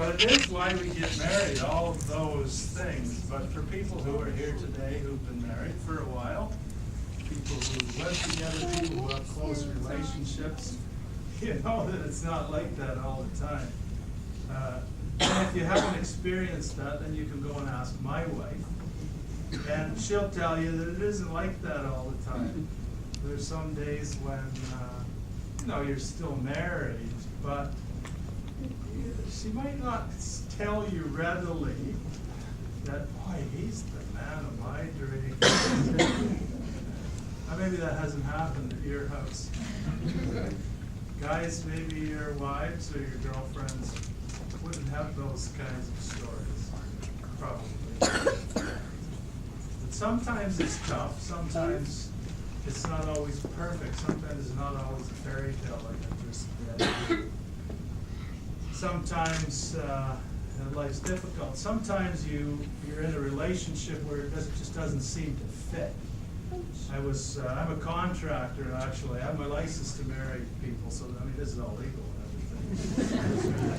But it is why we get married, all of those things. But for people who are here today who've been married for a while, people who live together, people who have close relationships, you know that it's not like that all the time. And if you haven't experienced that, then you can go and ask my wife, and she'll tell you that it isn't like that all the time. There's some days when, you know, you're still married, but she might not tell you readily that, boy, he's the man of my dreams. Maybe that hasn't happened at your house. Guys, maybe your wives or your girlfriends wouldn't have those kinds of stories, probably. But sometimes it's tough, sometimes it's not always perfect, sometimes it's not always a fairy tale like I just did. Sometimes life's difficult. Sometimes you're in a relationship where it just doesn't seem to fit. I'm a contractor, actually. I have my license to marry people, so I mean this is all legal and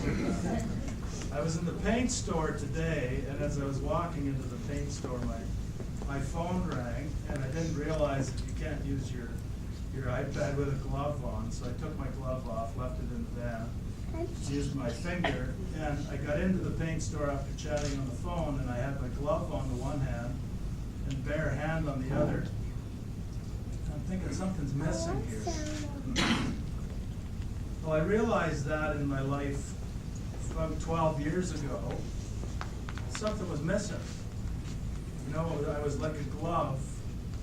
everything. I was in the paint store today, and as I was walking into the paint store, my phone rang, and I didn't realize that you can't use your iPad with a glove on, so I took my glove off, left it in the van, used my finger, and I got into the paint store after chatting on the phone, and I had my glove on the one hand and bare hand on the other. I'm thinking something's missing here. Well, I realized that in my life about 12 years ago, something was missing. You know, I was like a glove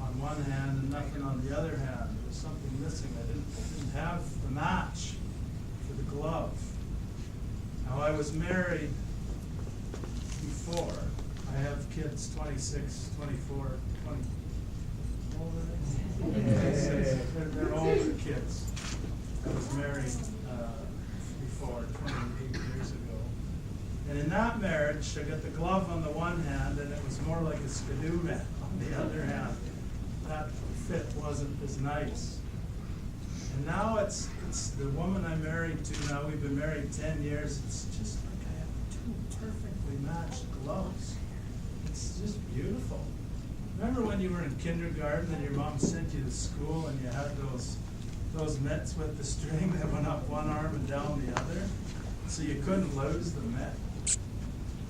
on one hand and nothing on the other hand. There was something missing. I didn't have the match for the glove. Now, I was married before. I have kids 26, 24, 20. How old are they? They're older kids. I was married before, 28 years ago. And in that marriage, I got the glove on the one hand, and it was more like a skidoo mat on the other hand. That fit wasn't as nice. And now it's the woman I'm married to now. We've been married 10 years. It's just like I have two perfectly matched gloves. It's just beautiful. Remember when you were in kindergarten and your mom sent you to school and you had those mitts with the string that went up one arm and down the other, so you couldn't lose the mitt?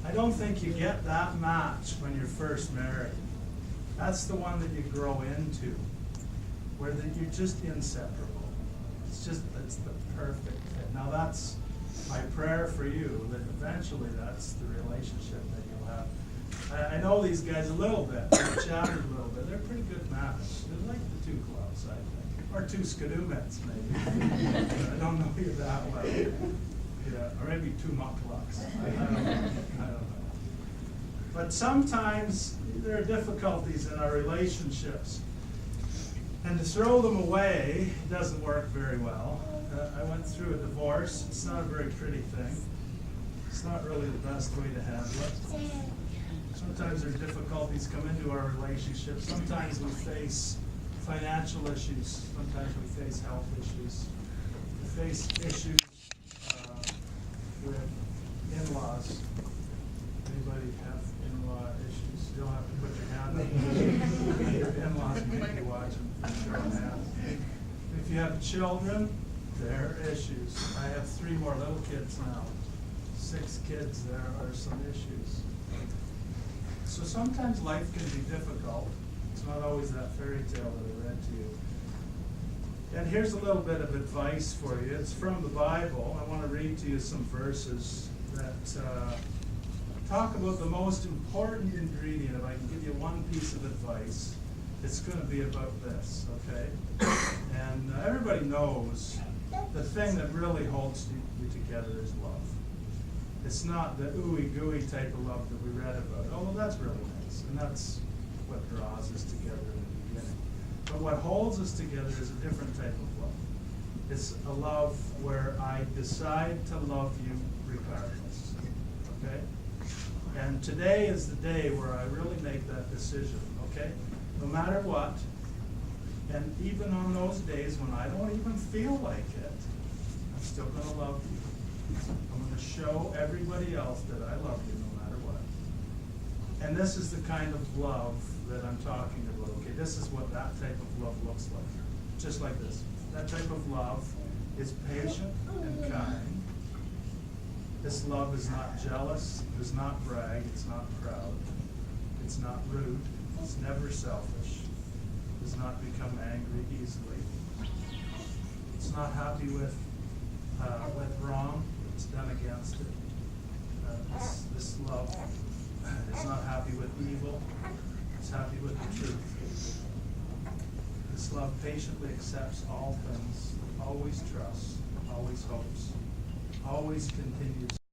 I don't think you get that match when you're first married. That's the one that you grow into, where you're just inseparable. It's the perfect fit. Now that's my prayer for you, that eventually that's the relationship that you'll have. I know these guys a little bit. We've chatted a little bit. They're a pretty good match. They're like the two gloves, I think. Or two skidoo mitts, maybe. I don't know you that well. Yeah, or maybe two mucklucks. I don't know. But sometimes there are difficulties in our relationships. And to throw them away doesn't work very well. I went through a divorce. It's not a very pretty thing. It's not really the best way to handle it. Sometimes there's difficulties come into our relationships. Sometimes we face financial issues. Sometimes we face health issues. We face issues with in-laws. Anybody have in-law issues? You don't have to put your hand up. Your in-laws may be watching. If you have children, there are issues. I have 3 more little kids now. 6 kids, there are some issues. So sometimes life can be difficult. It's not always that fairy tale that I read to you. And here's a little bit of advice for you. It's from the Bible. I want to read to you some verses that talk about the most important ingredient. If I can give you one piece of advice, it's going to be about this, okay? And everybody knows the thing that really holds you together is love. It's not the ooey gooey type of love that we read about. Oh, that's really nice, and that's what draws us together in the beginning. But what holds us together is a different type of love. It's a love where I decide to love you regardless, okay? And today is the day where I really make that decision, okay? No matter what, and even on those days when I don't even feel like it, I'm still going to love you. I'm going to show show everybody else that I love you no matter what. And this is the kind of love that I'm talking about, okay? This is what that type of love looks like, just like this. That type of love is patient and kind. This love is not jealous, does not brag, it's not proud, it's not rude, it's never selfish, does not become angry easily. It's not happy with wrong, it's done against it. This love is not happy with evil, it's happy with the truth. This love patiently accepts all things, always trusts, always hopes, always continues